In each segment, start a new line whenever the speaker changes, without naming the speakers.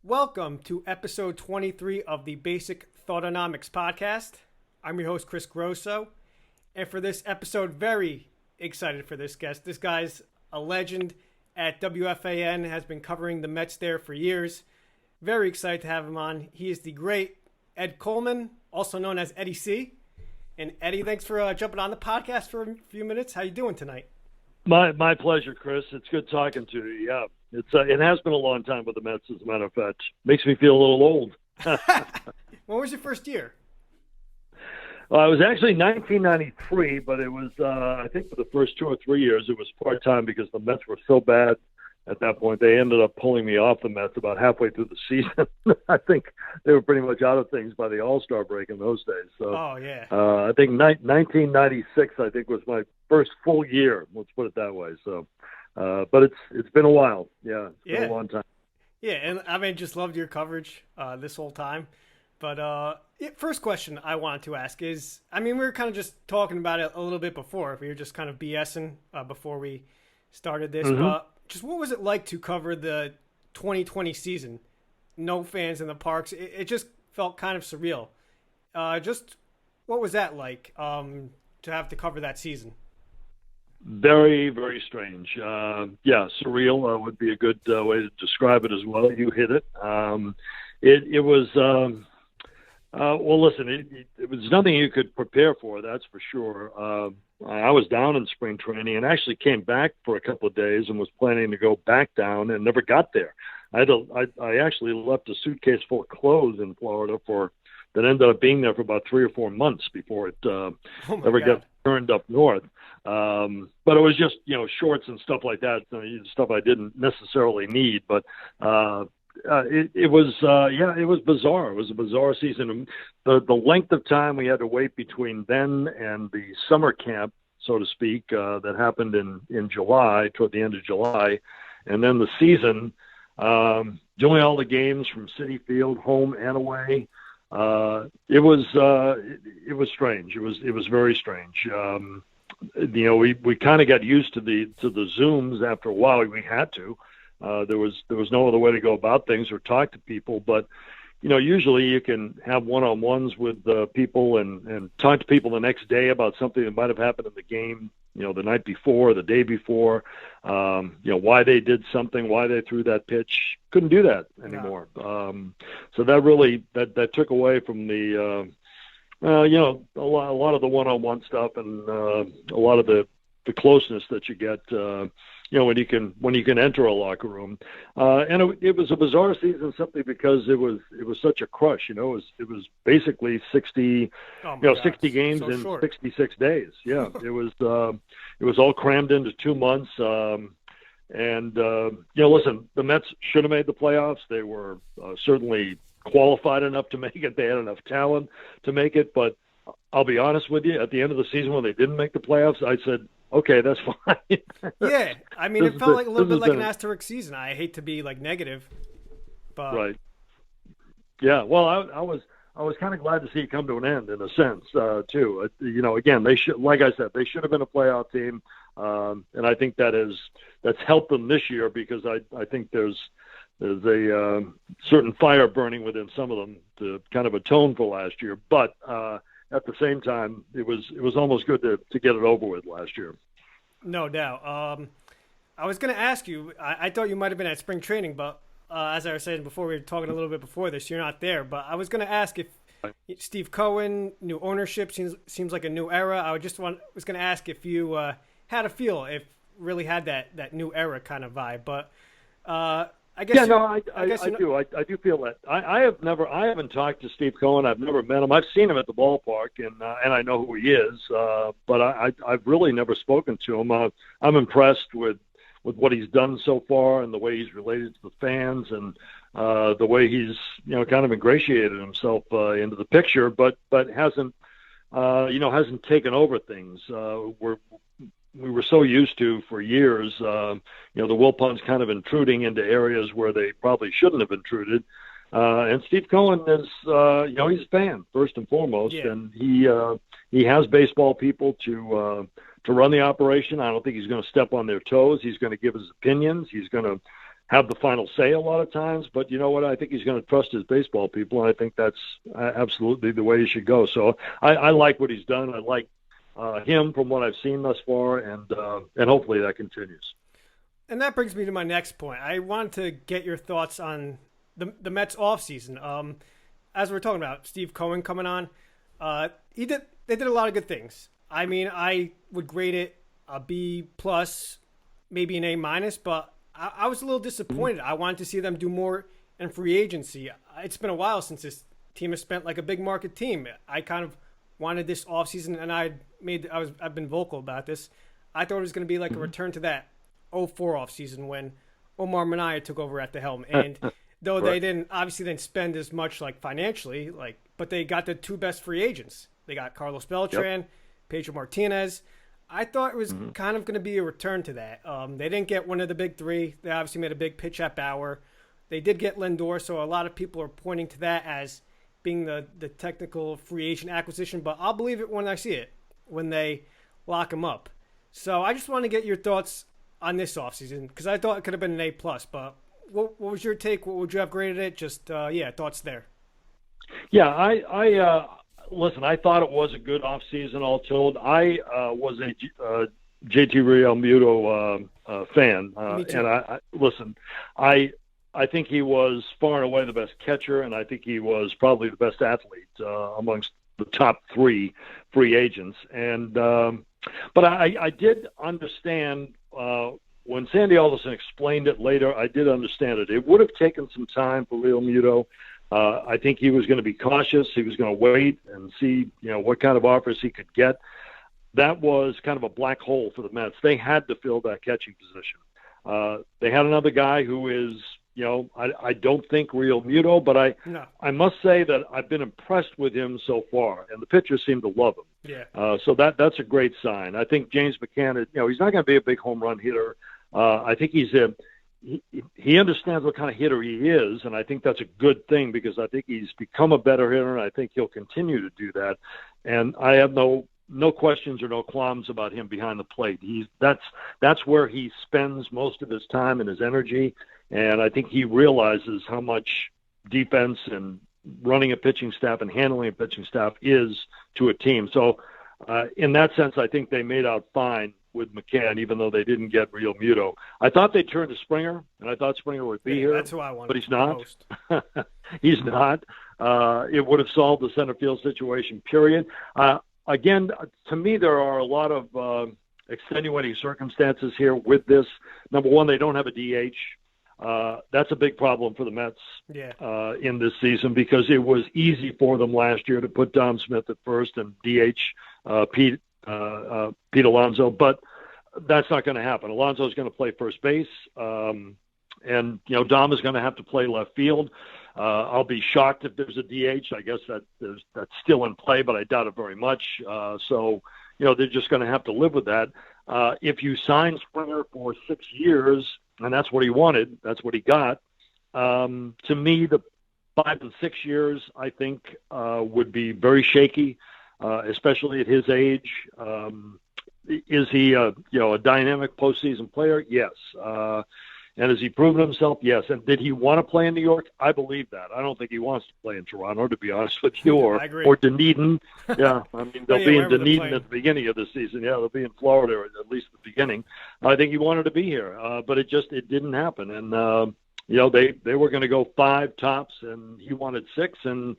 Welcome to episode 23 of the Basic Thoughtonomics podcast. I'm your host, Chris Grosso, and for this episode, very excited for this guest. This guy's a legend at WFAN, has been covering the Mets there for years. Very excited to have him on. He is the great Ed Coleman, also known as Eddie C. And Eddie, thanks for jumping on the podcast for a few minutes. How you doing tonight?
My pleasure, Chris. It's good talking to you. Yeah, it has been a long time with the Mets, as a matter of fact. Makes me feel a little old.
When was your first year?
It was actually 1993, but it was, I think for the first 2 or 3 years, it was part-time because the Mets were so bad at that point. They ended up pulling me off the Mets about halfway through the season. I think they were pretty much out of things by the All-Star break in those days. So, I think 1996, I think, was my first full year. Let's put it that way. So, but it's been a while. Yeah, it's been a long time.
Yeah, and I mean, just loved your coverage this whole time. But first question I wanted to ask is, I mean, we were kind of just talking about it a little bit before. We were just kind of BSing before we started this.
Mm-hmm.
But just what was it like to cover the 2020 season? No fans in the parks. It just felt kind of surreal. Just what was that like to have to cover that season?
Very, very strange. Surreal would be a good way to describe it as well. You hit it. It was, well, listen, it was nothing you could prepare for, that's for sure. I was down in spring training and actually came back for a couple of days and was planning to go back down and never got there. I actually left a suitcase full of clothes in Florida that ended up being there for about 3 or 4 months before it ever got turned up north. But it was just, shorts and stuff like that, stuff I didn't necessarily need. But it was bizarre. It was a bizarre season. The length of time we had to wait between then and the summer camp, so to speak, that happened in July, toward the end of July, and then the season, doing all the games from Citi Field, home and away. It was strange. It was very strange. We kind of got used to the Zooms after a while. We had to. There was no other way to go about things or talk to people. But usually you can have one-on-ones with people and talk to people the next day about something that might have happened in the game. The night before, the day before. Why they did something, why they threw that pitch. Couldn't do that anymore. No. So that really that took away from the. A lot of the one-on-one stuff and a lot of the closeness that you get, when you can enter a locker room. And it was a bizarre season simply because it was such a crush. It was basically 60 games
so
in
short.
66 days. Yeah, it was all crammed into 2 months. Listen, the Mets should have made the playoffs. They were certainly qualified enough to make it. They had enough talent to make it. But I'll be honest with you, at the end of the season when they didn't make the playoffs, I said, okay, that's fine.
Yeah, I mean, it felt like a little bit like an asterisk season. I hate to be negative, but
right. Yeah, well, I was kind of glad to see it come to an end in a sense too. Again, they should, like I said, they should have been a playoff team, and I think that's helped them this year because I think there's a certain fire burning within some of them to kind of atone for last year, but. At the same time, it was almost good to get it over with last year.
No doubt. I was going to ask you, I thought you might have been at spring training, but as I was saying before, we were talking a little bit before this, you're not there. But I was going to ask if Steve Cohen, new ownership, seems like a new era. I was going to ask if you had a feel, if really had that new era kind of vibe. But I guess
I do. I do feel that. I haven't talked to Steve Cohen. I've never met him. I've seen him at the ballpark, and I know who he is. But I've really never spoken to him. I'm impressed with what he's done so far and the way he's related to the fans and the way he's kind of ingratiated himself into the picture, but hasn't taken over things. We were so used to for years, the Wilpons kind of intruding into areas where they probably shouldn't have intruded. And Steve Cohen is, he's a fan first and foremost, and he has baseball people to run the operation. I don't think he's going to step on their toes. He's going to give his opinions. He's going to have the final say a lot of times. But you know what? I think he's going to trust his baseball people, and I think that's absolutely the way he should go. So I like what he's done. I like him from what I've seen thus far, and hopefully that continues.
And that brings me to my next point. I wanted to get your thoughts on the Mets offseason. As we're talking about, Steve Cohen coming on, they did a lot of good things. I mean, I would grade it a B plus, maybe an A minus, but I was a little disappointed. I wanted to see them do more in free agency. It's been a while since this team has spent like a big market team. I kind of wanted this offseason, and I've been vocal about this. I thought it was going to be like a return to that 04 offseason when Omar Minaya took over at the helm. And though they didn't spend as much like financially, but they got the two best free agents. They got Carlos Beltran, Pedro Martinez. I thought it was kind of going to be a return to that. They didn't get one of the big three. They obviously made a big pitch at Bauer. They did get Lindor, so a lot of people are pointing to that as being the technical free agent acquisition, but I'll believe it when I see it, when they lock him up. So I just want to get your thoughts on this offseason, because I thought it could have been an A+, but what was your take? What would you have graded it? Just, thoughts there.
Yeah, I listen, I thought it was a good offseason, all told. I was a JT Realmuto fan, and I think he was far and away the best catcher, and I think he was probably the best athlete amongst the top three free agents. And but I did understand when Sandy Alderson explained it later. I did understand it. It would have taken some time for Realmuto. I think he was going to be cautious. He was going to wait and see, what kind of offers he could get. That was kind of a black hole for the Mets. They had to fill that catching position. They had another guy who is, I don't think Realmuto, but I must say that I've been impressed with him so far, and the pitchers seem to love him.
Yeah.
So that's a great sign. I think James McCann, he's not going to be a big home run hitter. I think he understands what kind of hitter he is, and I think that's a good thing because I think he's become a better hitter, and I think he'll continue to do that. And I have no questions or no qualms about him behind the plate. That's where he spends most of his time and his energy, and I think he realizes how much defense and running a pitching staff and handling a pitching staff is to a team. So in that sense, I think they made out fine with McCann, even though they didn't get Realmuto. I thought they turned to Springer, and I thought Springer would be here.
That's who I wanted.
But he's not. He's not. It would have solved the center field situation, period. Again, to me, there are a lot of extenuating circumstances here with this. Number one, they don't have a DH. That's a big problem for the Mets in this season because it was easy for them last year to put Dom Smith at first and DH Pete Alonso, but that's not going to happen. Alonso is going to play first base, and Dom is going to have to play left field. I'll be shocked if there's a DH. I guess that's still in play, but I doubt it very much. So they're just going to have to live with that. If you sign Springer for 6 years, and that's what he wanted, that's what he got. To me, the 5 and 6 years, I think, would be very shaky, especially at his age. Is he a dynamic postseason player? Yes. And has he proven himself? Yes. And did he want to play in New York? I believe that. I don't think he wants to play in Toronto, to be honest with you, or Dunedin. Yeah, I mean, they'll be in Dunedin at the beginning of the season. Yeah, they'll be in Florida at least at the beginning. I think he wanted to be here, but it didn't happen. And they were going to go 5 tops, and he wanted 6. And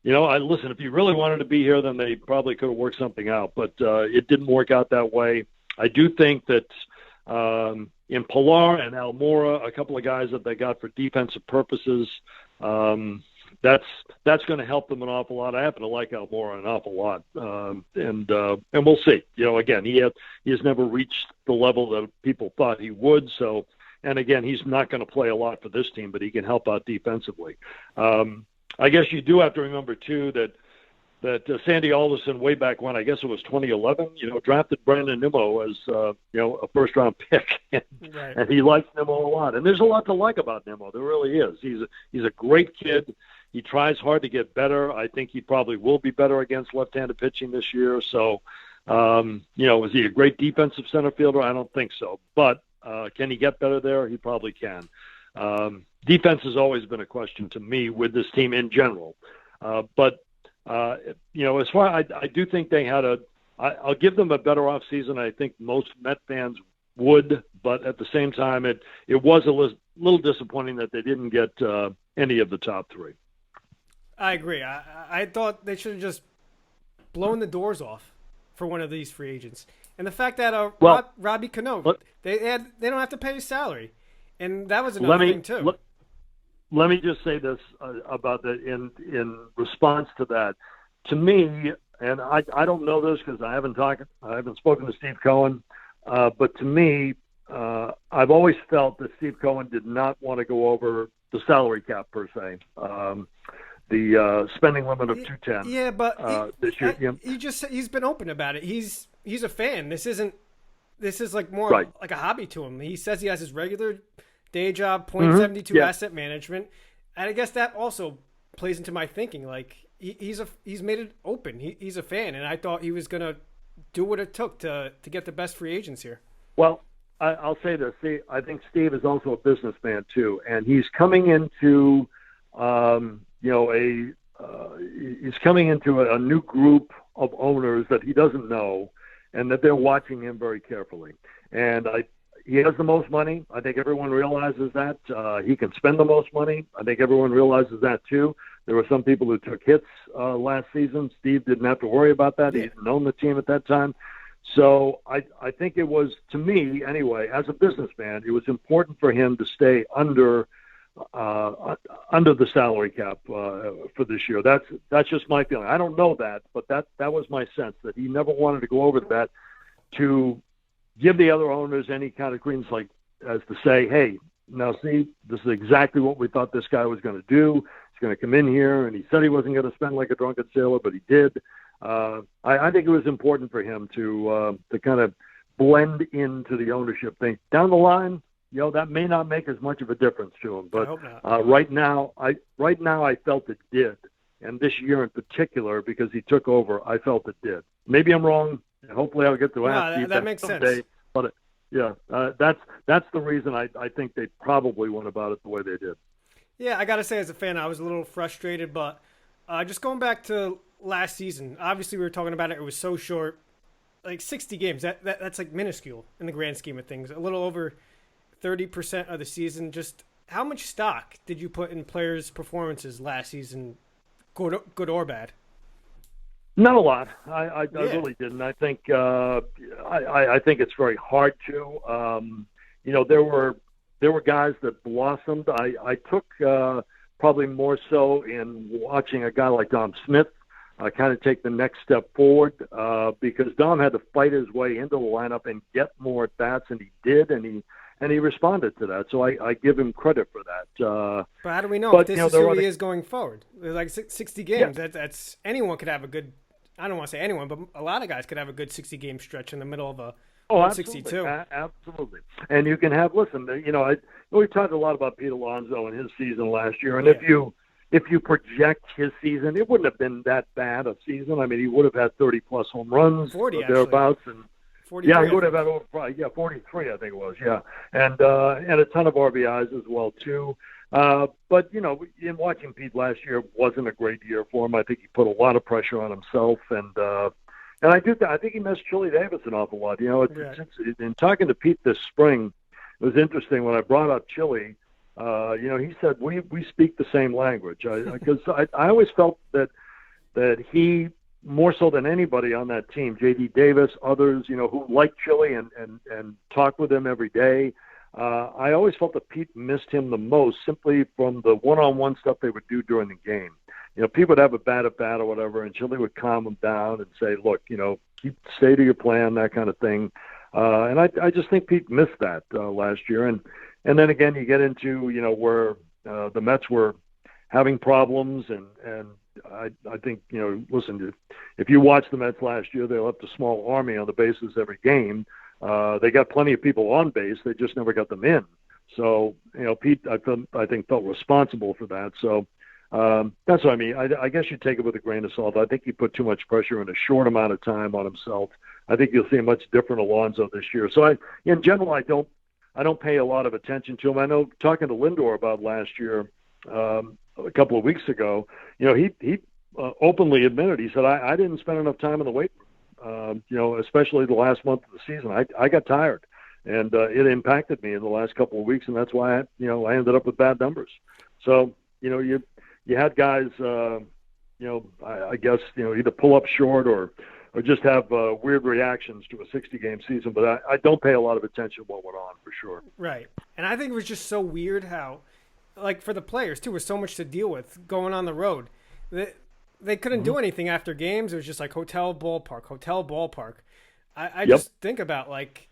listen, if he really wanted to be here, then they probably could have worked something out. But it didn't work out that way. I do think that. In Pilar and Elmore, a couple of guys that they got for defensive purposes, that's going to help them an awful lot. I happen to like Elmore an awful lot, and we'll see. Again, he has never reached the level that people thought he would. So, and again, he's not going to play a lot for this team, but he can help out defensively. I guess you do have to remember too that Sandy Alderson, way back when, I guess it was 2011, drafted Brandon Nimmo as, a first-round pick. And he likes Nimmo a lot. And there's a lot to like about Nimmo. There really is. He's a great kid. He tries hard to get better. I think he probably will be better against left-handed pitching this year. So, is he a great defensive center fielder? I don't think so. But can he get better there? He probably can. Defense has always been a question to me with this team in general. But as far I do think they had I'll give them a better offseason. I think most Met fans would, but at the same time, it was a little disappointing that they didn't get any of the top three.
I agree. I thought they should have just blown the doors off for one of these free agents. And the fact that Robbie Cano, they don't have to pay his salary. And that was another thing, too.
Let me just say this about that in response to that. To me, and I don't know this because I haven't spoken to Steve Cohen, but to me, I've always felt that Steve Cohen did not want to go over the salary cap per se. The spending limit of $210.
Yeah, but
this year.
He's been open about it. He's a fan. This is like more like a hobby to him. He says he has his regular day job, .72 asset management, and I guess that also plays into my thinking. Like he's made it open. He's a fan, and I thought he was gonna do what it took to get the best free agents here.
Well, I'll say this. See, I think Steve is also a businessman too, and he's coming into he's coming into a new group of owners that he doesn't know, and that they're watching him very carefully. And he has the most money. I think everyone realizes that. He can spend the most money. I think everyone realizes that too. There were some people who took hits last season. Steve didn't have to worry about that. He didn't own the team at that time. So I think it was, to me anyway, as a businessman, it was important for him to stay under the salary cap for this year. That's just my feeling. I don't know that, but that was my sense, that he never wanted to go over that to give the other owners any kind of greens, like as to say, hey, now see, this is exactly what we thought this guy was going to do. He's going to come in here, and he said he wasn't going to spend like a drunken sailor, but he did. I think it was important for him to kind of blend into the ownership thing. Down the line, that may not make as much of a difference to him, but right now I felt it did, and this year in particular, because he took over, I felt it did. Maybe I'm wrong. Hopefully, I'll get to ask Steve
that makes
someday,
sense.
But that's the reason I think they probably went about it the way they did.
Yeah, I got to say, as a fan, I was a little frustrated, but just going back to last season, obviously we were talking about it. It was so short, like 60 games. That's like minuscule in the grand scheme of things. A little over 30% of the season. Just how much stock did you put in players' performances last season, good or bad?
Not a lot. I really didn't. I think I think it's very hard to. There were guys that blossomed. I took probably more so in watching a guy like Dom Smith kind of take the next step forward because Dom had to fight his way into the lineup and get more at bats, and he did, and he responded to that. So I give him credit for that.
But how do we know if this is who he is going forward? There's like 60 games. Yeah. That's anyone could have a good. I don't want to say anyone, but a lot of guys could have a good 60-game stretch in the middle of a 62.
Absolutely. And you can have, listen, we talked a lot about Pete Alonso and his season last year, and if you project his season, it wouldn't have been that bad a season. I mean, he would have had 30-plus home runs,
40
or thereabouts, and
43,
he would have had over 43, I think it was, and a ton of RBIs as well too. But in watching Pete last year, it wasn't a great year for him. I think he put a lot of pressure on himself, and I think he missed Chili Davis an awful lot. In talking to Pete this spring, it was interesting when I brought up Chili. He said we speak the same language, because I always felt that he, more so than anybody on that team, J.D. Davis, others, who liked Chili and talked with him every day. I always felt that Pete missed him the most, simply from the one-on-one stuff they would do during the game. Pete would have a bad at bat or whatever, and Chili would calm him down and say, look, stay to your plan, that kind of thing. And I just think Pete missed that last year. And then again, you get into, where the Mets were having problems, and I think, listen, if you watch the Mets last year, they left a small army on the bases every game. They got plenty of people on base. They just never got them in. So, Pete, I think felt responsible for that. So that's what I mean. I guess you take it with a grain of salt. I think he put too much pressure in a short amount of time on himself. I think you'll see a much different Alonso this year. So in general, I don't I don't pay a lot of attention to him. I know talking to Lindor about last year, a couple of weeks ago, he openly admitted, he said, I didn't spend enough time in the weight room, especially the last month of the season. I got tired, and it impacted me in the last couple of weeks, and that's why I ended up with bad numbers. So, you had guys, I guess, either pull up short or just have weird reactions to a 60-game season. But I don't pay a lot of attention to what went on, for sure.
Right. And I think it was just so weird how, like, for the players, too, was so much to deal with going on the road. They couldn't do anything after games. It was just like hotel, ballpark. I just think about, like,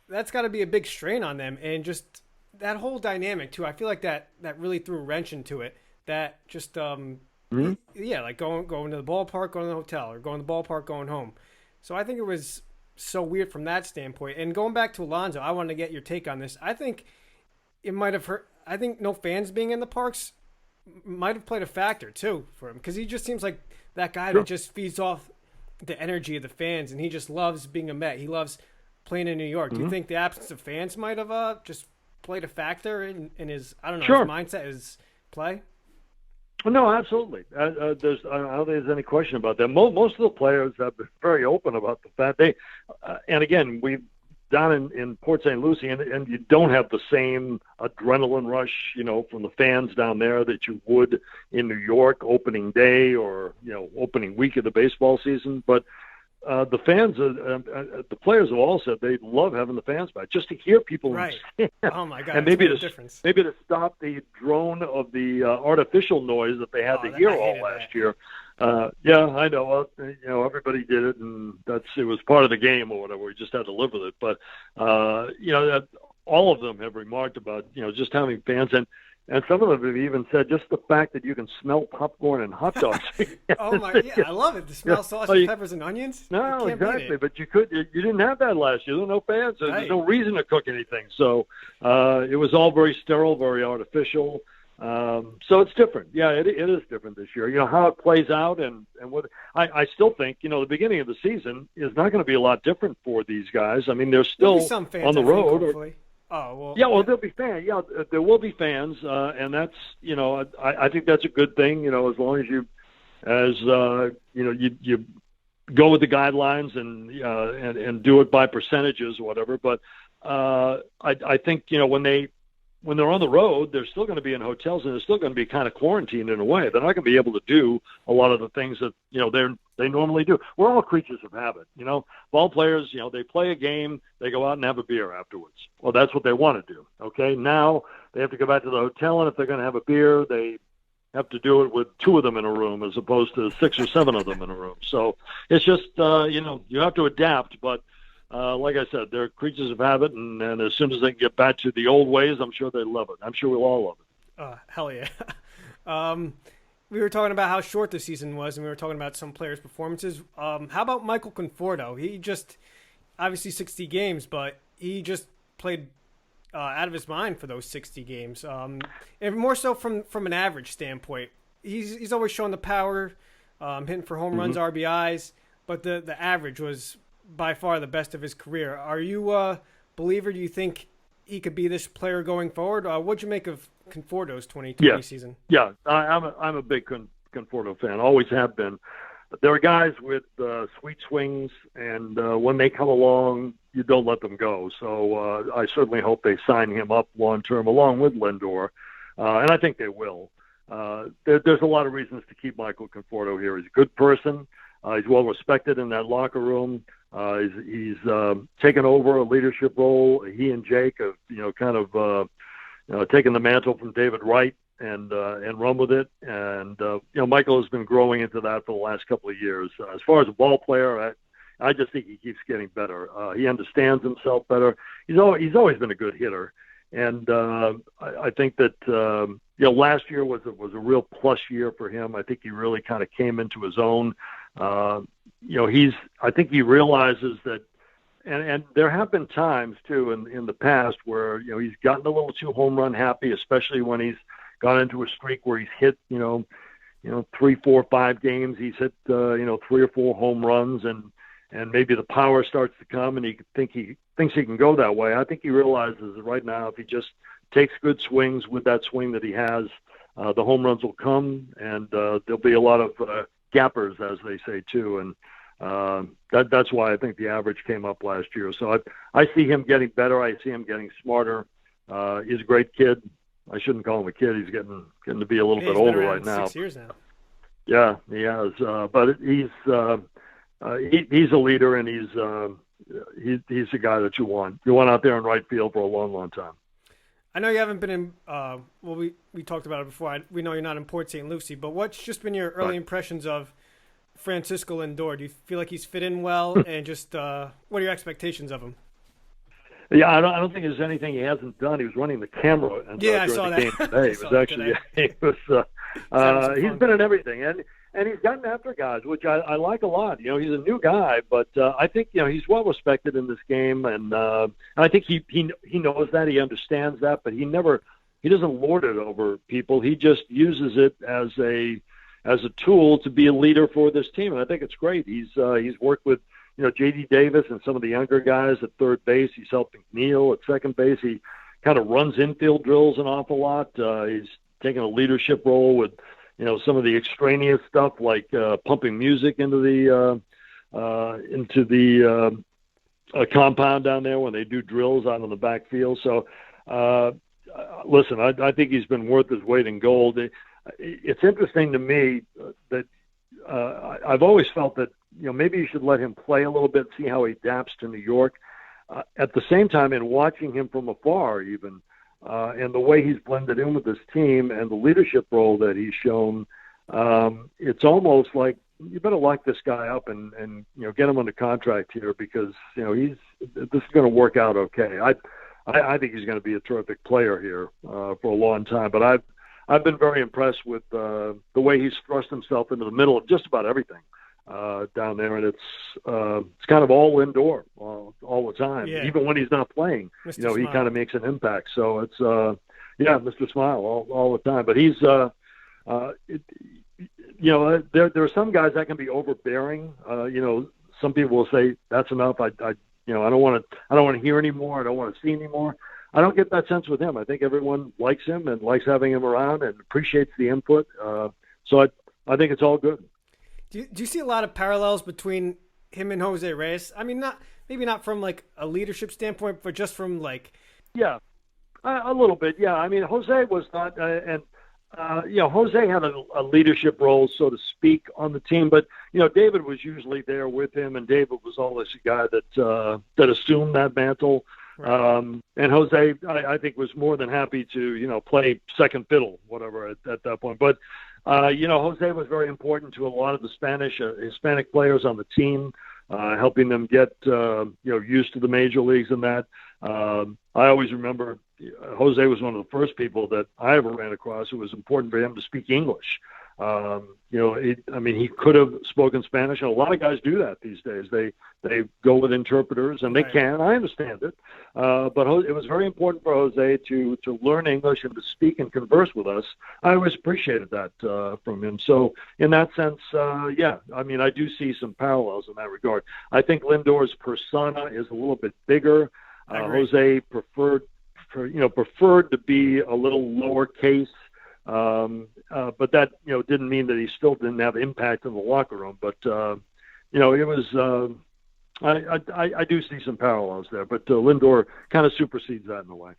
that's got to be a big strain on them. And just that whole dynamic, too, I feel like that really threw a wrench into it. That just like going to the ballpark, going to the hotel, or going to the ballpark, going home. So I think it was so weird from that standpoint. And going back to Alonso, I wanted to get your take on this. I think it might have hurt. I think no fans being in the parks might have played a factor too for him, because he just seems like that guy that just feeds off the energy of the fans, and he just loves being a Met. He loves playing in New York. Do you think the absence of fans might have just played a factor in his, his mindset, his play?
No, absolutely. I don't think there's any question about that. Most of the players have been very open about the fact and again, we've down in Port St. Lucie, and you don't have the same adrenaline rush, from the fans down there that you would in New York opening day or, opening week of the baseball season. But the fans, the players have all said they love having the fans back, just to hear people.
Right. Oh my God.
And maybe to stop the drone of the artificial noise that they had to hear all last year. Yeah, I know. Well, everybody did it, and it was part of the game or whatever. We just had to live with it. But all of them have remarked about just having fans, and some of them have even said just the fact that you can smell popcorn and hot dogs.
Oh my! Yeah, I love it. To smell sausage, peppers, and onions.
No, exactly. But you didn't have that last year. There were no fans. So there's no reason to cook anything. So it was all very sterile, very artificial. So it's different. Yeah, it is different this year. How it plays out, and what I still think, the beginning of the season is not going to be a lot different for these guys. I mean, they're still
some fans
on the road. There'll be fans. Yeah, there will be fans, and that's I think that's a good thing. As long as you go with the guidelines and do it by percentages or whatever. But I think when they're on the road, they're still going to be in hotels, and they're still going to be kind of quarantined in a way. They're not going to be able to do a lot of the things that they normally do. We're all creatures of habit. Ball players, they play a game, they go out and have a beer afterwards. Well, that's what they want to do. Okay, now they have to go back to the hotel, and if they're going to have a beer, they have to do it with 2 of them in a room as opposed to 6 or 7 of them in a room. So it's just you have to adapt, but. Like I said, they're creatures of habit, and as soon as they can get back to the old ways, I'm sure they love it. I'm sure we'll all love it.
Hell yeah. We were talking about how short the season was, and we were talking about some players' performances. How about Michael Conforto? He just, obviously 60 games, but he just played out of his mind for those 60 games. And more so from an average standpoint. He's always shown the power, hitting for home runs, RBIs, but the average was by far the best of his career. Are you a believer? Do you think he could be this player going forward? What'd you make of Conforto's 2020 season?
Yeah, I'm a big Conforto fan. Always have been. There are guys with sweet swings, and when they come along, you don't let them go. So I certainly hope they sign him up long term, along with Lindor, and I think they will. There's a lot of reasons to keep Michael Conforto here. He's a good person. He's well respected in that locker room. He's taken over a leadership role. He and Jake have, kind of taken the mantle from David Wright and run with it. And Michael has been growing into that for the last couple of years. As far as a ball player, I just think he keeps getting better. He understands himself better. He's always been a good hitter, and I think that last year was a real plus year for him. I think he really kind of came into his own. I think he realizes that, and there have been times too in the past where, he's gotten a little too home run happy, especially when he's gone into a streak where he's hit, 3, 4, 5 games. He's hit, 3 or 4 home runs. And and maybe the power starts to come, and he thinks he can go that way. I think he realizes that right now, if he just takes good swings with that swing that he has, the home runs will come, and there'll be a lot of gappers, as they say too, and that's why I think the average came up last year. So I see him getting better. I see him getting smarter. He's a great kid. I shouldn't call him a kid. He's getting to be a little bit older right now.
6 years now.
Yeah, he has. But he's a leader, and he's a guy that you want. You want out there in right field for a long, long time.
I know you haven't been in. We talked about it before. We know you're not in Port St. Lucie, but what's just been your early impressions of Francisco Lindor? Do you feel like he's fit in well, and just what are your expectations of him?
Yeah, I don't think there's anything he hasn't done. He was running the camera.
I saw that.
Game today. It was actually he's been in everything, and he's gotten after guys, which I like a lot. You know, he's a new guy, but I think he's well respected in this game, and I think he knows that, he understands that, but he doesn't lord it over people. He just uses it as a tool to be a leader for this team, and I think it's great. He's worked with J.D. Davis and some of the younger guys at third base. He's helping Neal at second base. He kind of runs infield drills an awful lot. He's taking a leadership role with, some of the extraneous stuff like pumping music into the compound down there when they do drills out on the backfield. So, listen, I think he's been worth his weight in gold. It's interesting to me that I've always felt that maybe you should let him play a little bit, see how he adapts to New York. At the same time, in watching him from afar, even and the way he's blended in with this team and the leadership role that he's shown, it's almost like you better lock this guy up and get him under contract here, because this is going to work out okay. I think he's going to be a terrific player here for a long time. But I've been very impressed with the way he's thrust himself into the middle of just about everything down there, and it's kind of all Lindor all the time. Yeah. Even when he's not playing, he kind of makes an impact. So it's Mr. Smile all the time. But he's there are some guys that can be overbearing. Some people will say that's enough. I don't want to hear anymore. I don't want to see anymore. I don't get that sense with him. I think everyone likes him and likes having him around and appreciates the input. So I think it's all good.
Do you see a lot of parallels between him and Jose Reyes? I mean, maybe not from like a leadership standpoint, but just from like.
Yeah, a little bit. Yeah, I mean, Jose was not, Jose had a leadership role, so to speak, on the team. But David was usually there with him, and David was always a guy that assumed that mantle. Right. And Jose, I think, was more than happy to play second fiddle, whatever, at that point. But Jose was very important to a lot of the Hispanic players on the team, helping them get used to the major leagues and that. I always remember Jose was one of the first people that I ever ran across who was important for him to speak English. He could have spoken Spanish, and a lot of guys do that these days. They go with interpreters, and they can. I understand it, but it was very important for Jose to learn English and to speak and converse with us. I always appreciated that from him. So in that sense, I do see some parallels in that regard. I think Lindor's persona is a little bit bigger. Jose preferred to be a little lowercase. But that didn't mean that he still didn't have impact in the locker room. But it was I do see some parallels there. But Lindor kind of supersedes that in a way.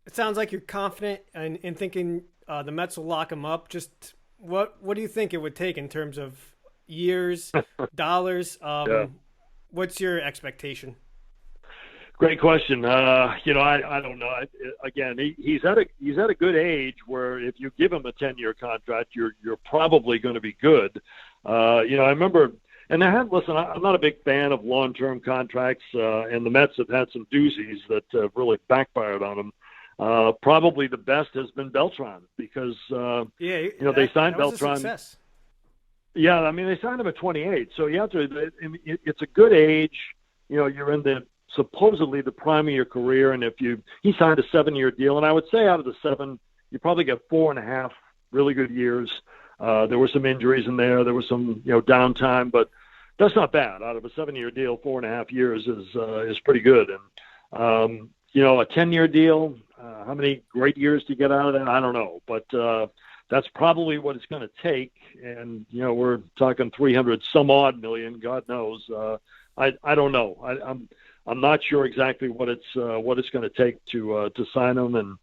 It sounds like you're confident in thinking the Mets will lock him up. Just what do you think it would take in terms of years, dollars? What's your expectation?
Great question. I don't know. Again, he's at a good age where if you give him a 10-year contract, you're probably going to be good. I remember, and listen, I'm not a big fan of long-term contracts, and the Mets have had some doozies that have really backfired on them. Probably the best has been Beltran because they signed Beltran. Yeah, they signed him at 28, so you have to. It's a good age. You're in supposedly the prime of your career, and he signed a 7-year deal, and I would say out of the 7, you probably get 4.5 really good years. There were some injuries in there. There was some, downtime, but that's not bad. Out of a 7-year deal, 4.5 years is pretty good. And a 10-year deal, how many great years to get out of that? I don't know, but that's probably what it's going to take. And we're talking 300 some odd million. God knows. I don't know. I'm not sure exactly what it's going to take to sign him. And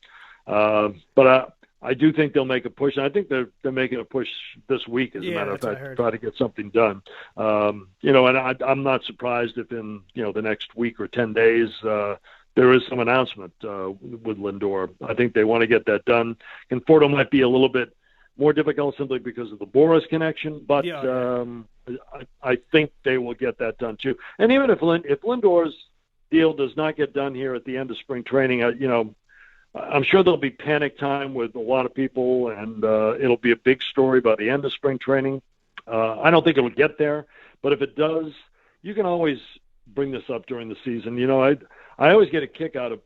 but I do think they'll make a push. And I think they're making a push this week, as a matter of fact, to try to get something done. And I'm not surprised if in the next week or 10 days there is some announcement with Lindor. I think they want to get that done. Conforto might be a little bit more difficult simply because of the Boris connection, but I think they will get that done too. And even if Lindor's deal does not get done here at the end of spring training, I'm sure there'll be panic time with a lot of people, and it'll be a big story by the end of spring training. I don't think it'll get there, but if it does, you can always bring this up during the season. I always get a kick out of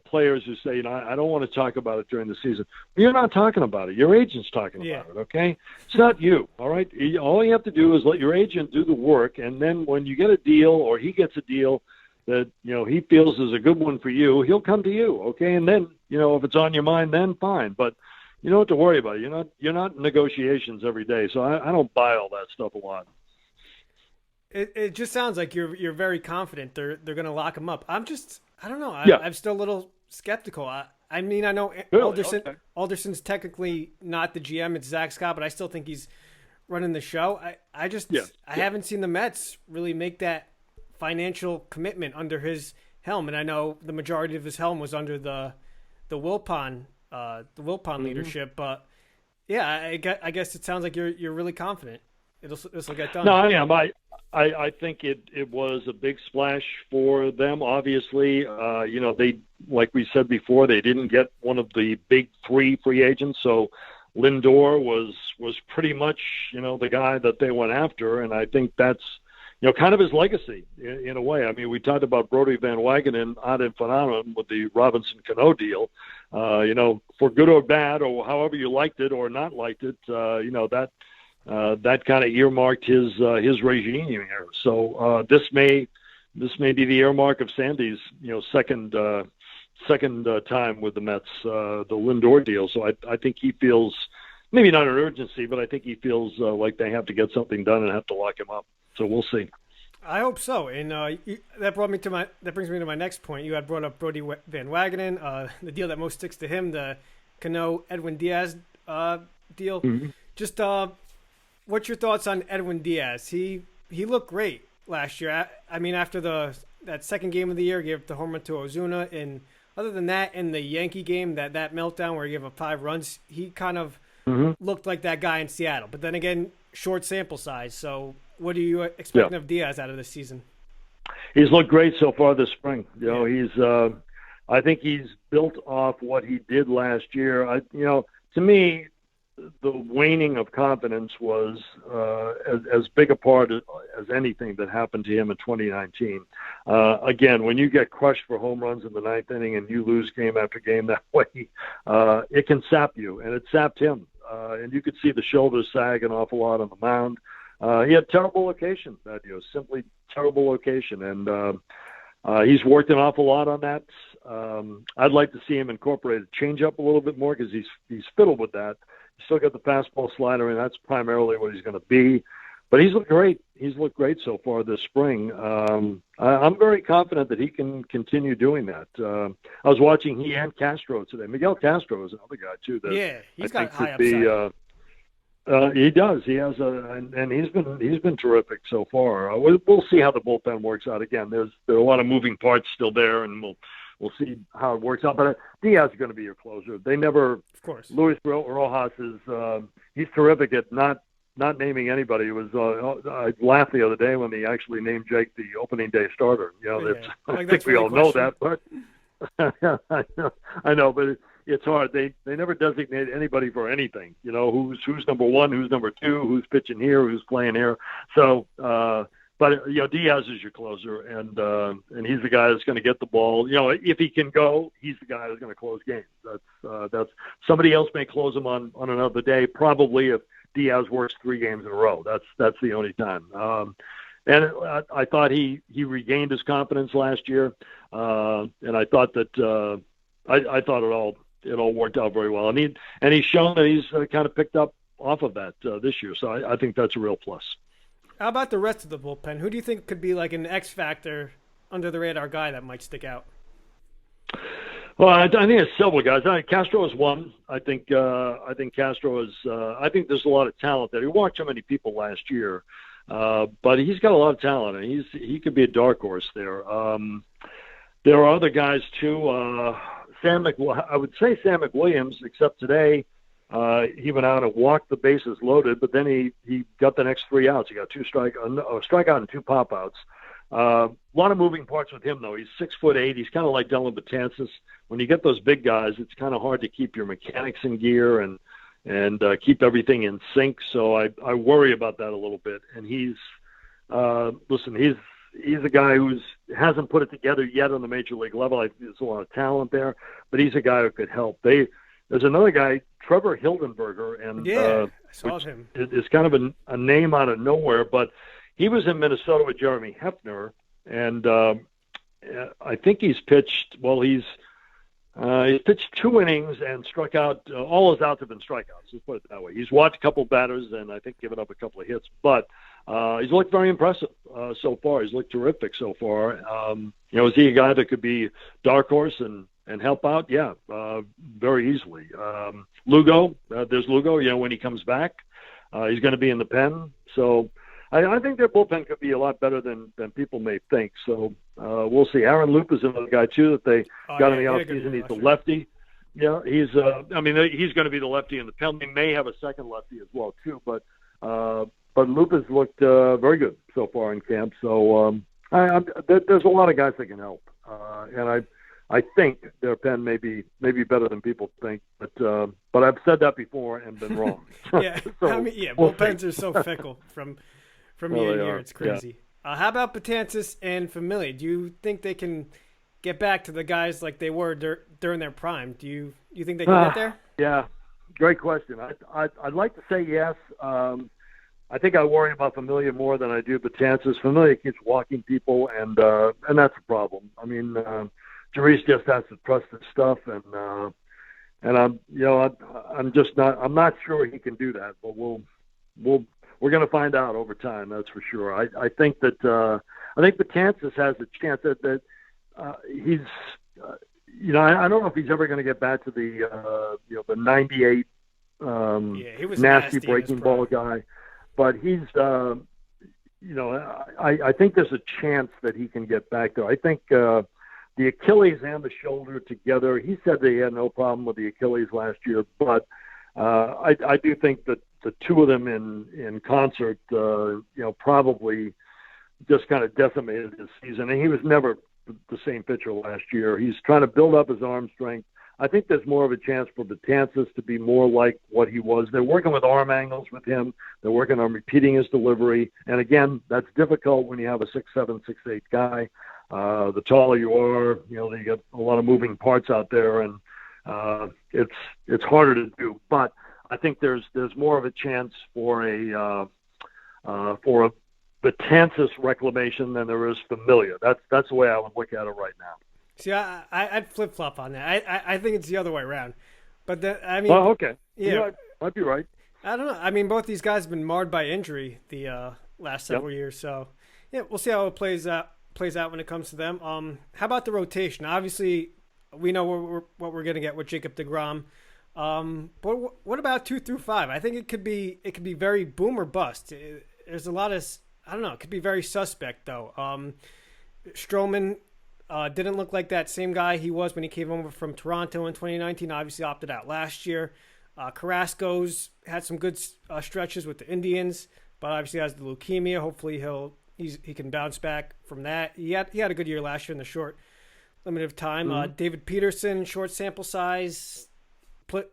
players who say, I don't want to talk about it during the season. You're not talking about it. Your agent's talking about it, okay? It's not you, all right? All you have to do is let your agent do the work, and then when you get a deal or he gets a deal that, he feels is a good one for you, he'll come to you, okay? And then, if it's on your mind, then fine. But you don't have to worry about it. You're not in negotiations every day, so I don't buy all that stuff a lot.
It just sounds like you're very confident they're going to lock him up. I don't know. I'm still a little skeptical. I mean, I know Alderson's technically not the GM. It's Zach Scott, but I still think he's running the show. I haven't seen the Mets really make that financial commitment under his helm, and I know the majority of his helm was under the Wilpon leadership. But I guess it sounds like you're really confident this will get done.
No, I am. I think it was a big splash for them. Obviously, they, like we said before, they didn't get one of the big 3 free agents. So Lindor was pretty much, the guy that they went after. And I think that's, kind of his legacy in a way. I mean, we talked about Brodie Van Wagenen ad infinitum with the Robinson Cano deal. For good or bad, or however you liked it or not liked it, that kind of earmarked his regime here. So this may be the earmark of Sandy's second time with the Mets, the Lindor deal. So I think he feels maybe not an urgency, but I think he feels like they have to get something done and have to lock him up. So we'll see.
I hope so. And that brings me to my next point. You had brought up Brodie Van Wagenen, the deal that most sticks to him, the Cano Edwin Diaz deal. Mm-hmm. Just what's your thoughts on Edwin Diaz? He looked great last year. I mean, after that second game of the year, gave the home run to Ozuna, and other than that, in the Yankee game, that meltdown where he gave up 5 runs, he kind of looked like that guy in Seattle. But then again, short sample size. So what are you expecting of Diaz out of this season?
He's looked great so far this spring. I think he's built off what he did last year. To me, the waning of confidence was as big a part as anything that happened to him in 2019. Again, when you get crushed for home runs in the 9th inning and you lose game after game that way, it can sap you, and it sapped him. And you could see the shoulders sag an awful lot on the mound. He had terrible location that year, simply terrible location, and he's worked an awful lot on that. I'd like to see him incorporate a changeup a little bit more because he's fiddled with that. He's still got the fastball slider, and that's primarily what he's going to be. But he's looked great. He's looked great so far this spring. I'm very confident that he can continue doing that. I was watching he and Castro today. Miguel Castro is another guy too. That
he's got high upside.
He does. He has and he's been terrific so far. We'll see how the bullpen works out. Again, there are a lot of moving parts still there, and we'll see how it works out. But Diaz is going to be your closer. They never.
Of course. Luis
Rojas is. He's terrific at not naming anybody. It was I laughed the other day when they actually named Jake the opening day starter. I think we all know that, but I know, but it's hard. They never designate anybody for anything. Who's number 1, who's number 2, who's pitching here, who's playing here. So, but Diaz is your closer, and he's the guy that's going to get the ball. If he can go, he's the guy that's going to close games. That's somebody else may close him on another day. Probably if Diaz works 3 games in a row, that's the only time. And I thought he regained his confidence last year, and I thought that I thought it all worked out very well. And he's shown that he's kind of picked up off of that this year. So I think that's a real plus.
How about the rest of the bullpen? Who do you think could be like an X factor, under the radar guy that might stick out?
Well, I think it's several guys. Castro is one. I think Castro is. I think there's a lot of talent there. He walked so many people last year, but he's got a lot of talent, and he could be a dark horse there. There are other guys too. I would say Sam McWilliams, except today he went out and walked the bases loaded, but then he got the next 3 outs. He got a strikeout and 2 pop outs. A lot of moving parts with him, though. He's 6'8". He's kind of like Dylan Betances. When you get those big guys, it's kind of hard to keep your mechanics in gear and keep everything in sync. So I worry about that a little bit. And he's a guy who hasn't put it together yet on the major league level. I think there's a lot of talent there, but he's a guy who could help. There's another guy, Trevor Hildenberger, and
I saw him.
It's kind of a name out of nowhere, but he was in Minnesota with Jeremy Hefner, and I think he's pitched. Well, he's pitched 2 innings and struck out. All his outs have been strikeouts. Let's put it that way. He's walked a couple batters and I think given up a couple of hits, but he's looked very impressive so far. He's looked terrific so far. Is he a guy that could be dark horse and help out? Yeah, very easily. Lugo, there's Lugo. When he comes back, he's going to be in the pen. So I think their bullpen could be a lot better than people may think. So we'll see. Aaron Loop is another guy too that they got in the offseason. He's the lefty. Yeah, he's going to be the lefty in the pen. They may have a second lefty as well too, but Loop has looked very good so far in camp. So there's a lot of guys that can help, and I think their pen may be better than people think, but I've said that before and been wrong.
Yeah, bullpens are so fickle from year to year. It's crazy. Yeah. How about Betances and Familia? Do you think they can get back to the guys like they were during their prime? Do you think they can get there?
Yeah, great question. I'd like to say yes. I think I worry about Familia more than I do Betances. Familia keeps walking people, and that's a problem. I mean, Jerice just has to trust his stuff, and I'm not sure he can do that, but we're going to find out over time. That's for sure. I think Betances has a chance that he's. I don't know if he's ever going to get back to the 98
he was
nasty breaking ball guy, but he's. I think there's a chance that he can get back there. I think. The Achilles and the shoulder together. He said that he had no problem with the Achilles last year, but I do think that the two of them in concert, probably just kind of decimated his season. And he was never the same pitcher last year. He's trying to build up his arm strength. I think there's more of a chance for Betances to be more like what he was. They're working with arm angles with him. They're working on repeating his delivery. And again, that's difficult when you have a 6'7", 6'8" guy. The taller you are, you get a lot of moving parts out there, and it's harder to do. But I think there's more of a chance for a Betances reclamation than there is Familia. That's the way I would look at it right now.
See, I'd flip flop on that. I think it's the other way around. But
well, okay, yeah, might be right.
I don't know. I mean, both these guys have been marred by injury the last several years, so yeah, we'll see how it plays out when it comes to them. How about the rotation? Obviously, we know what we're going to get with Jacob deGrom. But what about 2 through 5? I think it could be very boom or bust. There's a lot of, I don't know, it could be very suspect though. Stroman didn't look like that same guy he was when he came over from Toronto in 2019. Obviously opted out last year. Carrasco's had some good stretches with the Indians, but obviously has the leukemia. Hopefully he can bounce back from that. He had a good year last year in the short limited time. Mm-hmm. David Peterson, short sample size,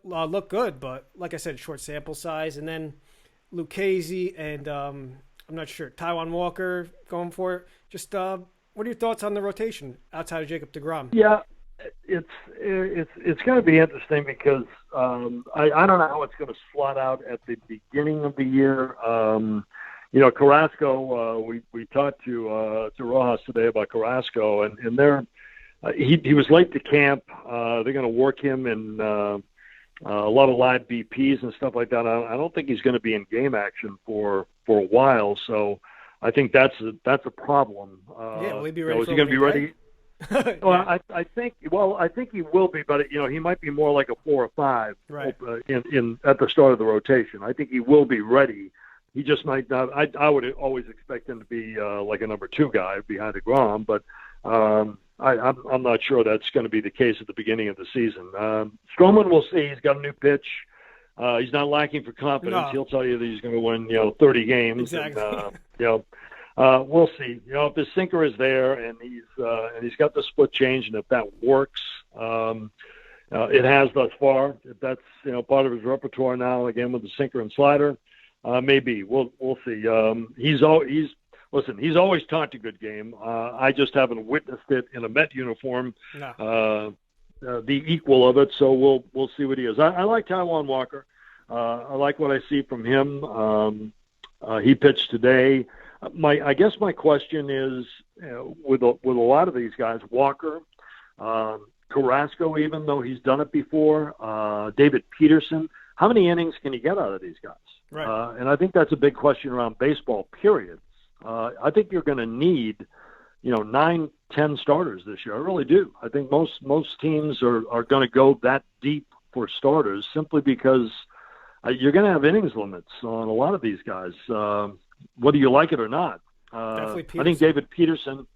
looked good, but like I said, short sample size. And then Lucchesi and I'm not sure, Taijuan Walker going for it. Just what are your thoughts on the rotation outside of Jacob deGrom?
Yeah, it's going to be interesting because I don't know how it's going to slot out at the beginning of the year. Carrasco. We talked to Rojas today about Carrasco, and he was late to camp. They're going to work him in a lot of live BPs and stuff like that. I don't think he's going to be in game action for a while. So I think that's a problem.
Will he be ready?
Is he going to be ready?
Yeah.
Well, I think he will be, but he might be more like a 4 or 5
right.
in at the start of the rotation. I think he will be ready. He just might not. I would always expect him to be like a number 2 guy behind deGrom, but I'm not sure that's going to be the case at the beginning of the season. Stroman, we'll see. He's got a new pitch. He's not lacking for confidence.
No.
He'll tell you that he's going to win 30 games.
Exactly.
And, we'll see. If his sinker is there and he's got the split change, and if that works, it has thus far. If that's part of his repertoire now, again with the sinker and slider, maybe we'll see. He's always talked a good game. I just haven't witnessed it in a Met uniform.
No.
The equal of it. So we'll see what he is. I like Taijuan Walker. I like what I see from him. He pitched today. I guess my question is with a lot of these guys, Walker, Carrasco, even though he's done it before, David Peterson, how many innings can he get out of these guys?
Right.
And I think that's a big question around baseball, period. I think you're going to need, 9, 10 starters this year. I really do. I think most teams are going to go that deep for starters simply because you're going to have innings limits on a lot of these guys, whether you like it or not.
Definitely Peterson.
I think David Peterson.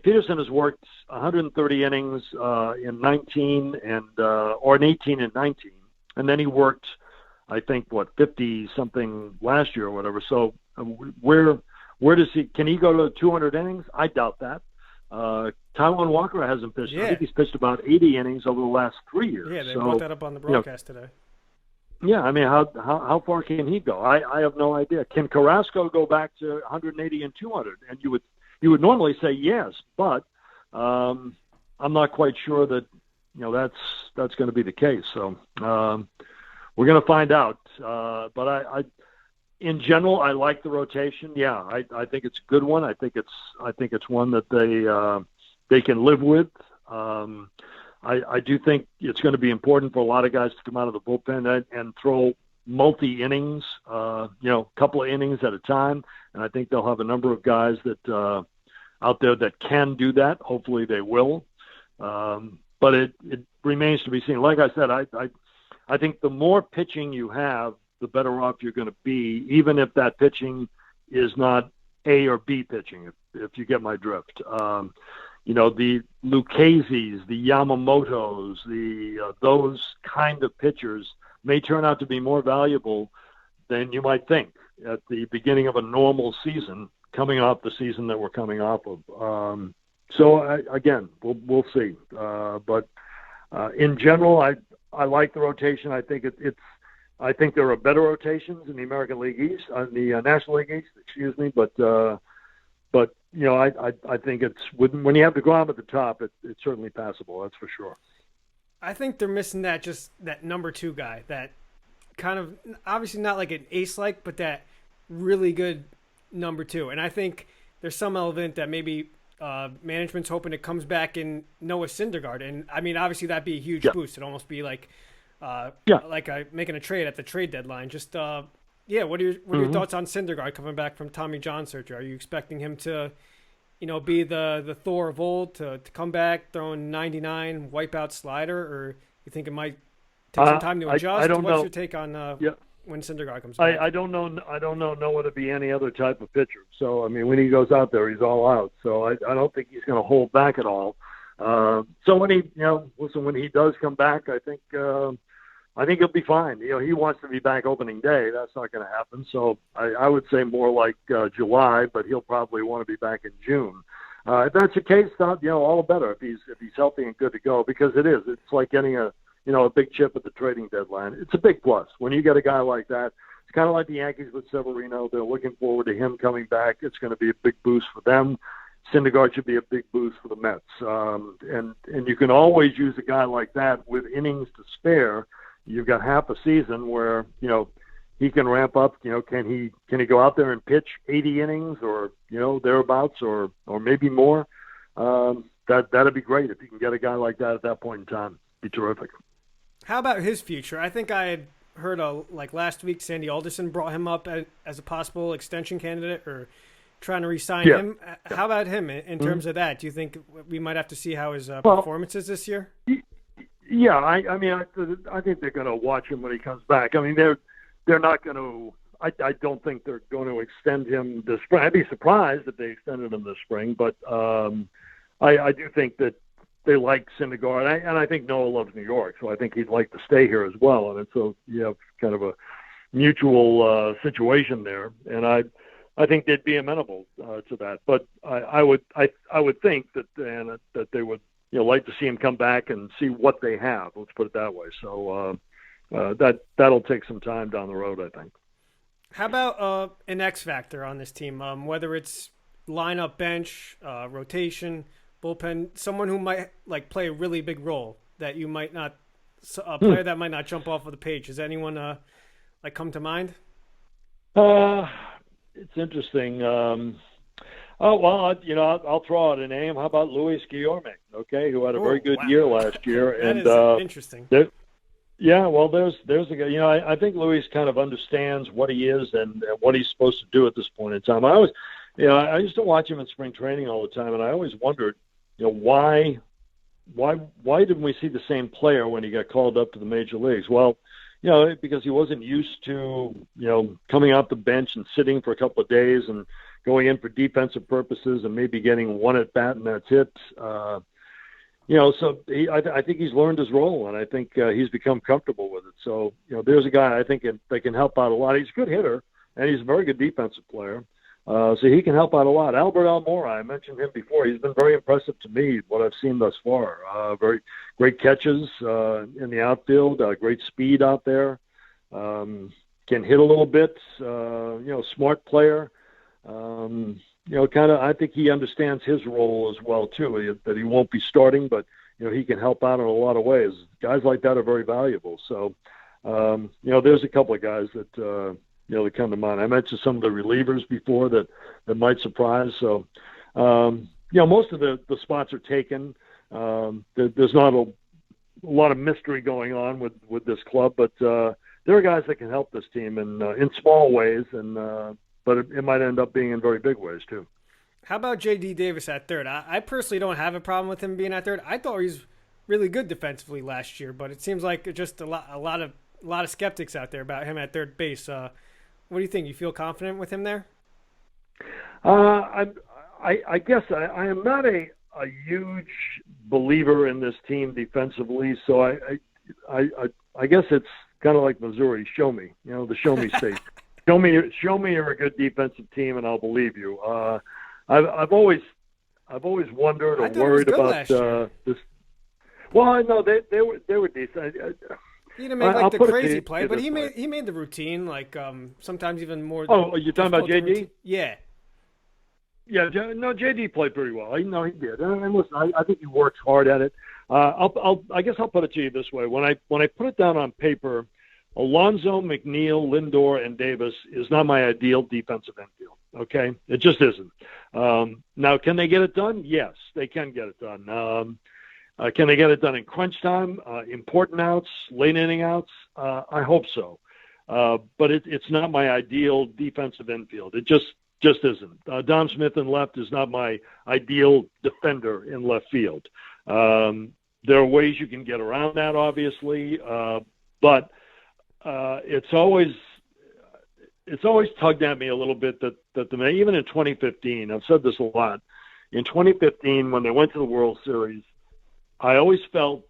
Peterson has worked 130 innings in 19 or in 18 and 19, and then he worked, I think, 50 something last year or whatever. So where does he? Can he go to 200 innings? I doubt that. Taijuan Walker hasn't pitched.
Yeah.
I think he's pitched about 80 innings over the last 3 years.
Yeah, they brought that up on the broadcast today.
Yeah, how far can he go? I have no idea. Can Carrasco go back to 180 and 200? And you would normally say yes, but I'm not quite sure that that's going to be the case. So we're going to find out. But I in general, I like the rotation. Yeah, I think it's a good one. I think it's one that they can live with. I do think it's going to be important for a lot of guys to come out of the bullpen and throw multi-innings, couple of innings at a time. And I think they'll have a number of guys that out there that can do that. Hopefully they will. But it remains to be seen. Like I said, I think the more pitching you have, the better off you're going to be, even if that pitching is not A or B pitching, if you get my drift. The Lucchese's, the Yamamoto's, those kind of pitchers may turn out to be more valuable than you might think at the beginning of a normal season, coming off the season that we're coming off of. Again, we'll see. But in general, I like the rotation. I think I think there are better rotations in the American League East, the National League East, excuse me. But I think it's when you have deGrom at the top, it's certainly passable. That's for sure.
I think they're missing that number 2 guy, that kind of obviously not like an ace-like, but that really good number 2. And I think there's some element that maybe management's hoping it comes back in Noah Syndergaard. And obviously that'd be a huge boost. It'd almost be like making a trade at the trade deadline. Just what are your thoughts on Syndergaard coming back from Tommy John surgery? Are you expecting him to, be the Thor of old, to come back throwing 99 wipeout slider, or you think it might take some time to adjust?
I don't know.
What's your take on when Syndergaard comes back?
I don't know. I don't know Noah to be any other type of pitcher. So when he goes out there, he's all out. So I don't think he's going to hold back at all. So when he does come back, I think he'll be fine. He wants to be back opening day. That's not going to happen. So I would say more like July, but he'll probably want to be back in June. If that's the case, all the better if he's healthy and good to go, because it is. It's like getting a big chip at the trading deadline. It's a big plus when you get a guy like that. It's kind of like the Yankees with Severino. They're looking forward to him coming back. It's going to be a big boost for them. Syndergaard should be a big boost for the Mets. And you can always use a guy like that with innings to spare. You've got half a season where, he can ramp up. Can he go out there and pitch 80 innings or thereabouts or maybe more? That'd be great if you can get a guy like that at that point in time. Be terrific.
How about his future? I think I had heard like last week, Sandy Alderson brought him up as a possible extension candidate or trying to re-sign him. How about him in terms of that? Do you think we might have to see how his performance is this year?
Yeah, I mean, I think they're going to watch him when he comes back. I mean, they're not going to. I don't think they're going to extend him this spring. I'd be surprised if they extended him this spring, but I do think that they like Syndergaard, and I think Noah loves New York, so I think he'd like to stay here as well. And so you have kind of a mutual situation there, and I think they'd be amenable to that. But I would think that they would like to see him come back and see what they have. Let's put it that way. So that'll take some time down the road, I think.
How about an X factor on this team? Whether it's lineup, bench, rotation, bullpen, someone who might play a really big role that you might not, a player that might not jump off of the page. Does anyone come to mind?
It's interesting. I'll throw out a name. How about Luis Guillermo? Okay, who had a very good year last year.
That is interesting.
Yeah, well, there's a guy. I think Luis kind of understands what he is and what he's supposed to do at this point in time. I used to watch him in spring training all the time, and I always wondered, why didn't we see the same player when he got called up to the major leagues? Well, because he wasn't used to, coming off the bench and sitting for a couple of days and going in for defensive purposes and maybe getting one at bat and that's it. So I think he's learned his role, and I think he's become comfortable with it. So, there's a guy I think that can help out a lot. He's a good hitter, and he's a very good defensive player. So he can help out a lot. Albert Elmore, I mentioned him before. He's been very impressive to me, what I've seen thus far. Very great catches in the outfield, great speed out there. Can hit a little bit, smart player. I think he understands his role as well, too, that he won't be starting, but, he can help out in a lot of ways. Guys like that are very valuable. So, there's a couple of guys that, that come to mind. I mentioned some of the relievers before that might surprise. So, most of the spots are taken. There's not a lot of mystery going on with this club, but there are guys that can help this team in small ways, but it might end up being in very big ways too.
How about J.D. Davis at third? I personally don't have a problem with him being at third. I thought he was really good defensively last year, but it seems like just a lot of skeptics out there about him at third base. What do you think? You feel confident with him there?
I guess I am not a huge believer in this team defensively, so I guess it's kind of like Missouri. Show me, the show me state. Show me you're a good defensive team, and I'll believe you. I've always wondered or worried about this. Well, I know they were decent.
He didn't make the crazy play, but he made the routine, sometimes even more.
Oh, you're talking about JD?
Yeah.
Yeah, no, JD played pretty well. He did. And listen, I think he works hard at it. I guess I'll put it to you this way: when I put it down on paper, Alonso, McNeil, Lindor, and Davis is not my ideal defensive infield. Okay, it just isn't. Now, can they get it done? Yes, they can get it done. Can they get it done in crunch time, important outs, late inning outs? I hope so. But it's not my ideal defensive infield. It just isn't. Dom Smith in left is not my ideal defender in left field. There are ways you can get around that, obviously, but it's always tugged at me a little bit that even in 2015, I've said this a lot. In 2015, when they went to the World Series, I always felt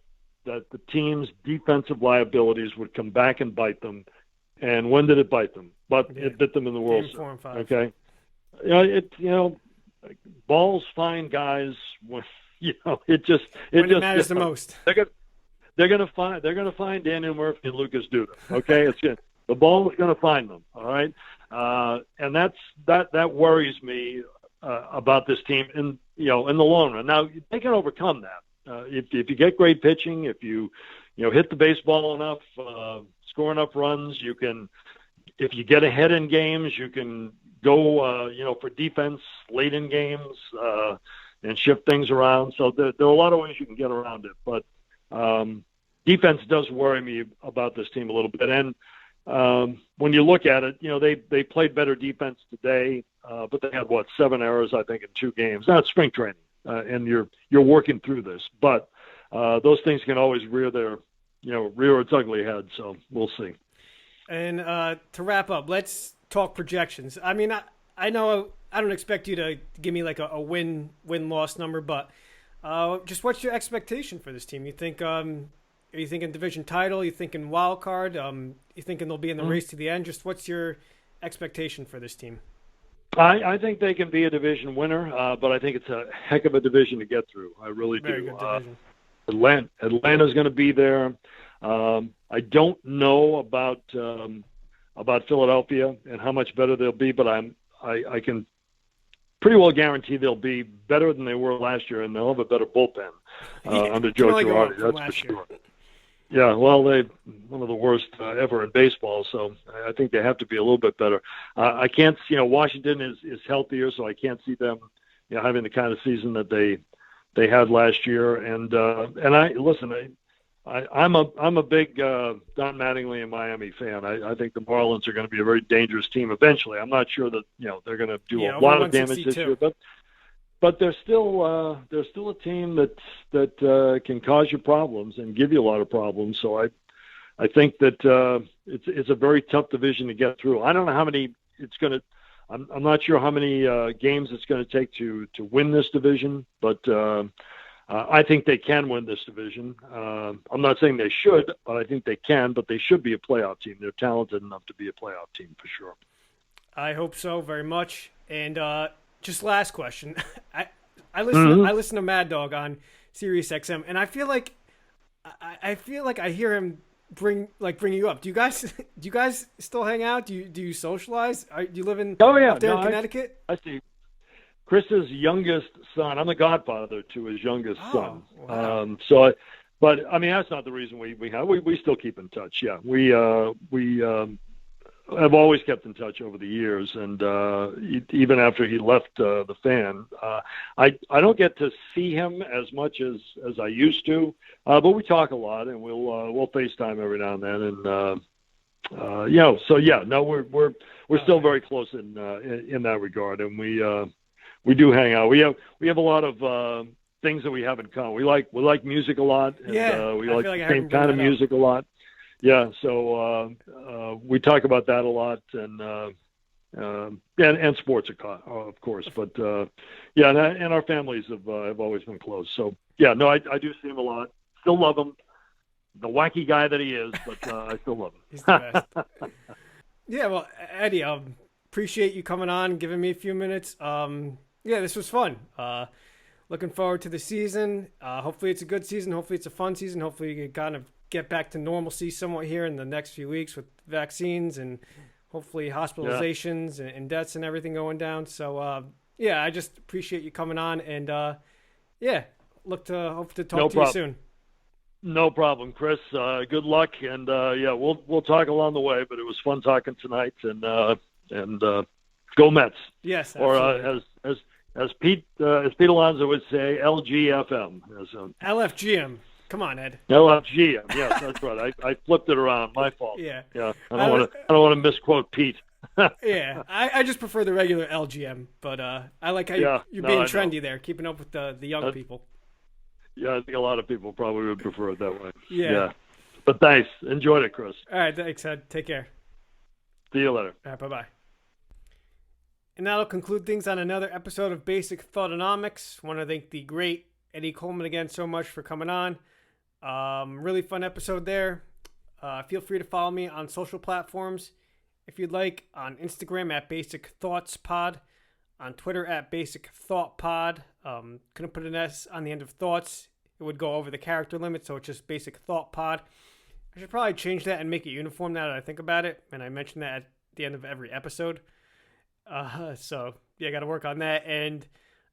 that the team's defensive liabilities would come back and bite them. And when did it bite them? But it bit them in the World Series. 4 and 5. Okay, balls find guys when when it
matters the most.
They're going to find Daniel Murphy and Lucas Duda. Okay, the ball is going to find them. All right, and that worries me about this team in the long run. Now they can overcome that. If you get great pitching, if you hit the baseball enough, score enough runs, you can if you get ahead in games, you can go, for defense late in games and shift things around. So there are a lot of ways you can get around it. But defense does worry me about this team a little bit. And when you look at it, they played better defense today, but they had 7 errors, I think, in 2 games. Now it's spring training, and you're working through this. But those things can always rear its ugly head. So we'll see. And
to wrap up, let's talk projections. I mean, I know I don't expect you to give me like a win-loss number, but just what's your expectation for this team? You think are you thinking division title? You thinking wild card? You thinking they'll be in the race to the end? Just what's your expectation for this team?
I think they can be a division winner, but I think it's a heck of a division to get through. I really
Very
do.
Good division.
Atlanta's going to be there. I don't know about Philadelphia and how much better they'll be, but I can pretty well guarantee they'll be better than they were last year, and they'll have a better bullpen under Joe Girardi. That's for sure. Yeah, well, they're one of the worst ever in baseball, so I think they have to be a little bit better. I can't, Washington is healthier, so I can't see them, having the kind of season that they had last year. And I'm a big Don Mattingly and Miami fan. I think the Marlins are going to be a very dangerous team eventually. I'm not sure that they're going to do a lot of damage this year, but they're still a team that can cause you problems and give you a lot of problems. So I think that it's a very tough division to get through. I don't know how many it's going to. I'm not sure how many games it's going to take to win this division, but I think they can win this division. I'm not saying they should, but I think they can. But they should be a playoff team. They're talented enough to be a playoff team for sure.
I hope so very much. And just last question. I listen to Mad Dog on Sirius XM, and I feel like I hear him bring you up. Do you guys still hang out? Do you socialize? Do you live in up there in Connecticut?
I see. Chris's youngest son. I'm the godfather to his youngest son.
Wow.
But I mean, that's not the reason we still keep in touch. Yeah, we have always kept in touch over the years, and even after he left the fan, I don't get to see him as much as I used to, but we talk a lot, and we'll FaceTime every now and then, and so yeah, no, we're still very close in that regard, and we do hang out. We have a lot of things that we have in common. We like music a lot, and we like the same kind of music a lot. Yeah, so we talk about that a lot, and sports, of course. But and our families have always been close. So yeah, no, I do see him a lot. Still love him, the wacky guy that he is, but I still love him.
He's the best. Yeah, well, Eddie, appreciate you coming on, giving me a few minutes. Yeah, this was fun. Looking forward to the season. Hopefully it's a good season. Hopefully it's a fun season. Hopefully you can kind of get back to normalcy somewhat here in the next few weeks with vaccines and hopefully hospitalizations and deaths and everything going down. So, I just appreciate you coming on, and hope to talk to you soon.
No problem, Chris. Good luck, and we'll talk along the way. But it was fun talking tonight, and go Mets.
Yes,
absolutely. Or as Pete Alonso would say, LGFM.
LFGM. Come on, Ed.
LFGM. Yes, that's right. I flipped it around. My fault.
Yeah.
Yeah. I don't want to misquote Pete.
Yeah, I just prefer the regular LGM, but I like how you're being trendy there, keeping up with the young people.
Yeah, I think a lot of people probably would prefer it that way.
Yeah.
But thanks. Enjoyed it, Chris.
All right, thanks, Ed. Take care.
See you later.
All right, bye-bye. And that'll conclude things on another episode of Basic Thoughtonomics. Want to thank the great Eddie Coleman again so much for coming on. Really fun episode there. Feel free to follow me on social platforms if you'd like, on Instagram at Basic Thoughts Pod, on Twitter at Basic Thought Pod. Couldn't put an S on the end of thoughts. It would go over the character limit, so it's just Basic Thought Pod. I should probably change that and make it uniform now that I think about it, and I mention that at the end of every episode. I got to work on that. And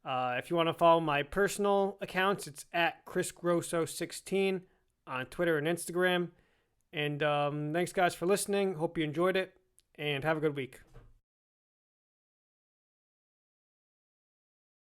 if you want to follow my personal accounts, it's at ChrisGrosso16 on Twitter and Instagram. And thanks, guys, for listening. Hope you enjoyed it. and have a good week.